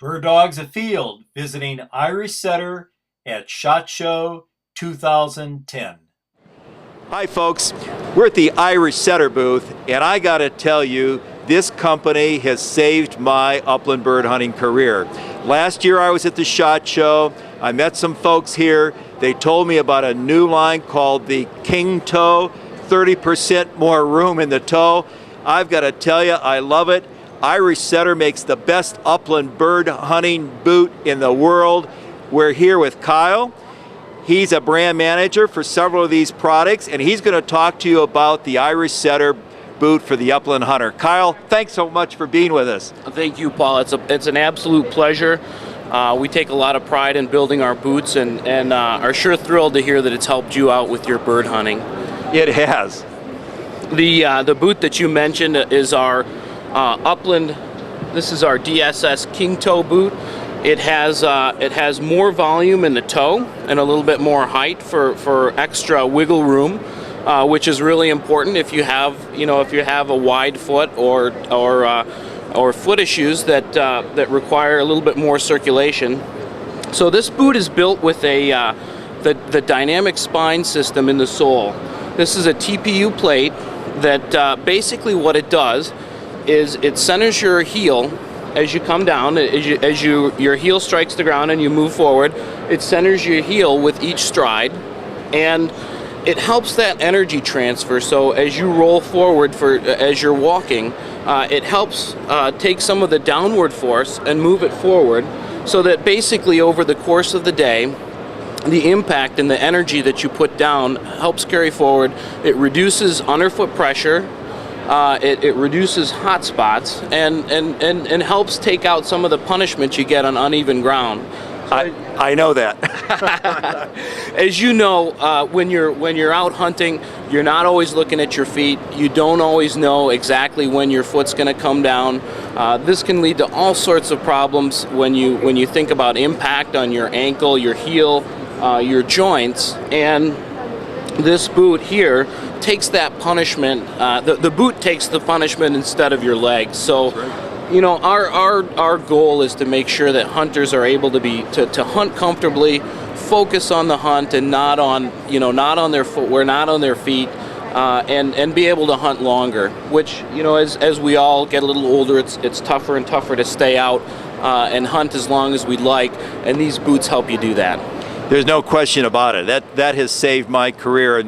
Dogs Afield visiting Irish Setter at SHOT Show 2010. Hi folks, we're at the Irish Setter booth, and I gotta tell you, this company has saved my upland bird hunting career. Last year I was at the SHOT Show. I met some folks here. They told me about a new line called the King Toe, 30% more room in the toe. I've got to tell you, I love it. Irish Setter makes the best upland bird hunting boot in the world. We're here with Kyle. He's a brand manager for several of these products, and he's going to talk to you about the Irish Setter boot for the upland hunter. Kyle, thanks so much for being with us. Thank you, Paul. It's an absolute pleasure. We take a lot of pride in building our boots, and are sure thrilled to hear that it's helped you out with your bird hunting. It has. The boot that you mentioned is our upland. This is our DSS King Toe boot. It has more volume in the toe and a little bit more height for extra wiggle room, which is really important if you have a wide foot or foot issues that require a little bit more circulation. So this boot is built with the dynamic spine system in the sole. This is a TPU plate that basically what it does is it centers your heel as you come down, as your heel strikes the ground and you move forward. It centers your heel with each stride, and it helps that energy transfer. So as you roll forward as you're walking, it helps take some of the downward force and move it forward, so that basically over the course of the day, the impact and the energy that you put down helps carry forward. It reduces underfoot pressure. It reduces hot spots and helps take out some of the punishment you get on uneven ground. I know that. As you know, when you're out hunting, you're not always looking at your feet. You don't always know exactly when your foot's going to come down. This can lead to all sorts of problems when you think about impact on your ankle, your heel, your joints, and this boot here takes that punishment. The boot takes the punishment instead of your legs. So, you know, our goal is to make sure that hunters are able to hunt comfortably, focus on the hunt, and not on their footwear, not on their feet, and be able to hunt longer. Which, you know, as we all get a little older, it's tougher and tougher to stay out and hunt as long as we'd like, and these boots help you do that. There's no question about it. That has saved my career in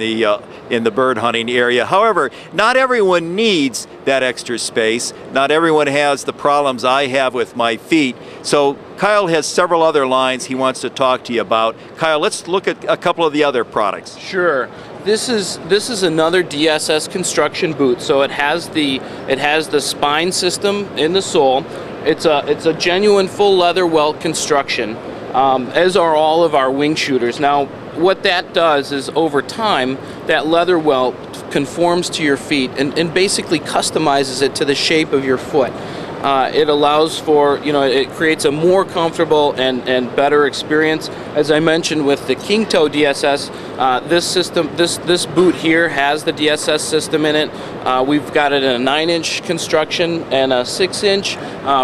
the bird hunting area. However, not everyone needs that extra space. Not everyone has the problems I have with my feet. So Kyle has several other lines he wants to talk to you about. Kyle, let's look at a couple of the other products. Sure. This is another DSS construction boot. So it has the spine system in the sole. It's a genuine full leather welt construction. As are all of our wing shooters. Now, what that does is over time, that leather welt conforms to your feet and basically customizes it to the shape of your foot. It allows for, it creates a more comfortable and better experience. As I mentioned with the King Toe DSS, this boot here has the DSS system in it. We've got it in a 9-inch construction and a 6-inch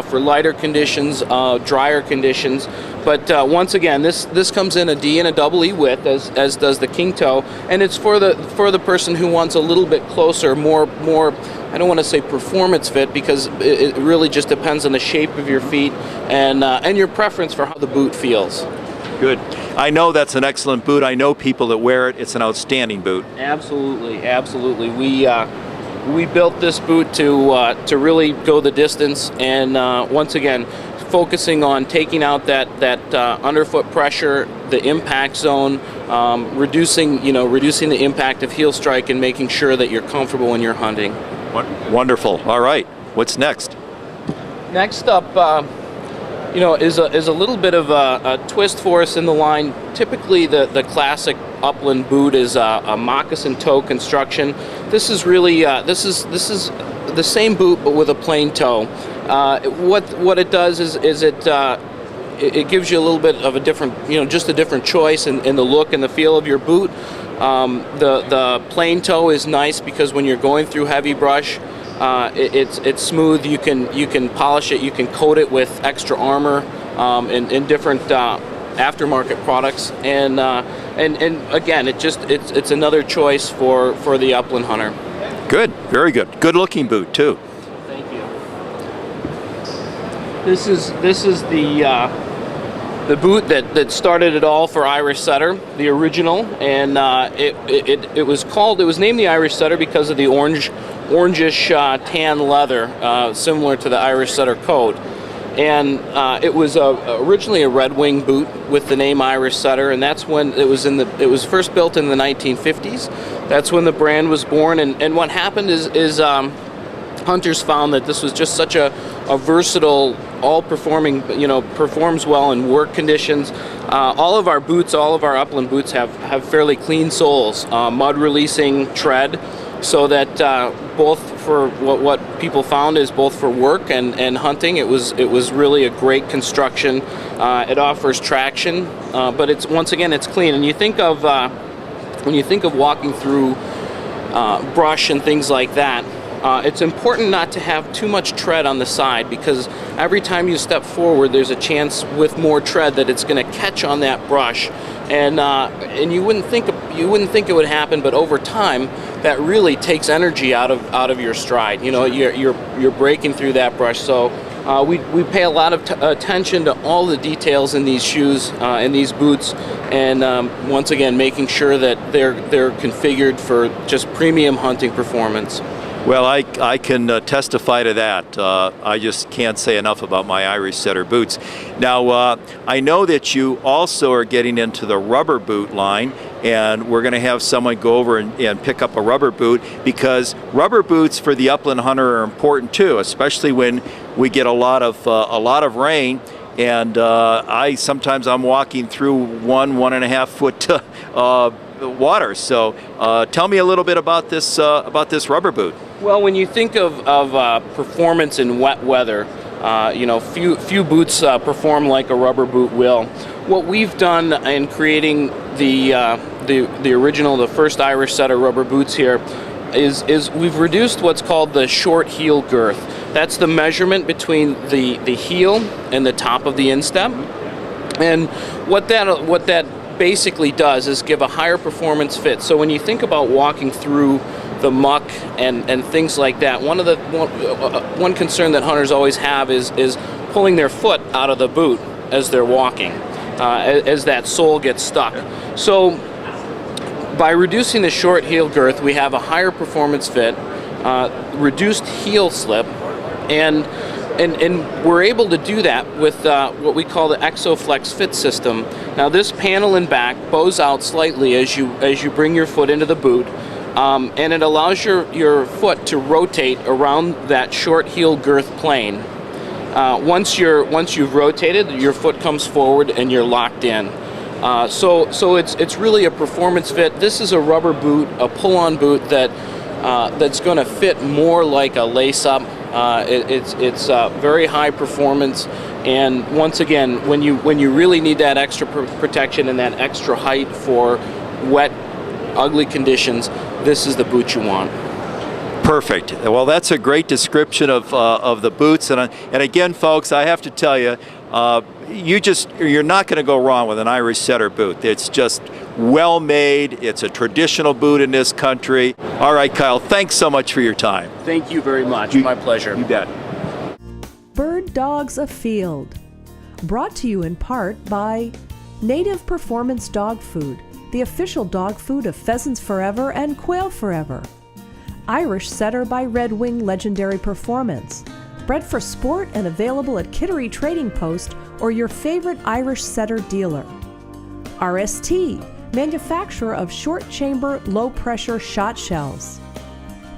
for lighter conditions, drier conditions. But once again, this comes in a D and a double E width, as does the King Toe, and it's for the person who wants a little bit closer, more. I don't want to say performance fit, because it really just depends on the shape of your feet and your preference for how the boot feels. Good. I know that's an excellent boot. I know people that wear it. It's an outstanding boot. Absolutely, absolutely. We built this boot to really go the distance, and once again, focusing on taking out that underfoot pressure, the impact zone, reducing the impact of heel strike, and making sure that you're comfortable when you're hunting. Wonderful. All right. What's next? Next up, is a little bit of a twist for us in the line. Typically, the classic upland boot is a moccasin toe construction. This is really this is the same boot but with a plain toe. What it does is it gives you a little bit of a different, just a different choice in the look and the feel of your boot. The plain toe is nice because when you're going through heavy brush, It's smooth. You can polish it. You can coat it with extra armor in different aftermarket products, and again, it's another choice for the upland hunter. Good, very good. Good looking boot too. Thank you. This is the boot that started it all for Irish Setter, the original, and it was named the Irish Setter because of the orangish tan leather, similar to the Irish Setter coat. And it was originally a Red Wing boot with the name Irish Setter, and that's when it was first built in the 1950s. That's when the brand was born. And what happened is hunters found that this was just such a versatile, all-performing, performs well in work conditions. All of our boots, all of our upland boots have fairly clean soles, mud-releasing tread, so that both for what people found is both for work and hunting, it was really a great construction. It offers traction, but once again it's clean. And you think of when you think of walking through brush and things like that, it's important not to have too much tread on the side, because every time you step forward, there's a chance with more tread that it's going to catch on that brush, and you wouldn't think it would happen, but over time, that really takes energy out of your stride. You're breaking through that brush. So we pay a lot of attention to all the details in these shoes, in these boots, and once again, making sure that they're configured for just premium hunting performance. Well, I can testify to that. I just can't say enough about my Irish Setter boots. Now, I know that you also are getting into the rubber boot line, and we're going to have someone go over and pick up a rubber boot, because rubber boots for the upland hunter are important too, especially when we get a lot of rain. And sometimes I'm walking through 1.5 foot water. So tell me a little bit about this rubber boot. Well, when you think of performance in wet weather, few boots perform like a rubber boot will. What we've done in creating the original, the first Irish Setter rubber boots here, is we've reduced what's called the short heel girth. That's the measurement between the heel and the top of the instep. And what that basically does is give a higher performance fit. So when you think about walking through the muck and things like that, one concern that hunters always have is pulling their foot out of the boot as they're walking, as that sole gets stuck. So by reducing the short heel girth, we have a higher performance fit, reduced heel slip, and we're able to do that with what we call the ExoFlex fit system. Now, this panel and back bows out slightly as you bring your foot into the boot, and it allows your foot to rotate around that short heel girth plane. Once you've rotated, your foot comes forward and you're locked in. So it's really a performance fit. This is a rubber boot, a pull-on boot that's going to fit more like a lace-up. It's very high performance, and once again, when you really need that extra protection and that extra height for wet, ugly conditions, this is the boot you want. Perfect. Well, that's a great description of the boots, and again, folks, I have to tell you, you're not going to go wrong with an Irish Setter boot. It's just well made. It's a traditional boot in this country. All right, Kyle, thanks so much for your time. Thank you very much. My pleasure. You bet. Bird Dogs Afield. Brought to you in part by Native Performance Dog Food, the official dog food of Pheasants Forever and Quail Forever. Irish Setter by Red Wing Legendary Performance. Bred for sport and available at Kittery Trading Post or your favorite Irish Setter dealer. RST, manufacturer of short chamber, low pressure shot shells.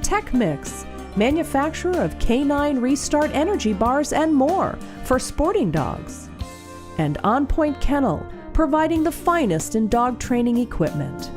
Tech Mix, manufacturer of K9 Restart energy bars and more for sporting dogs. And On Point Kennel, providing the finest in dog training equipment.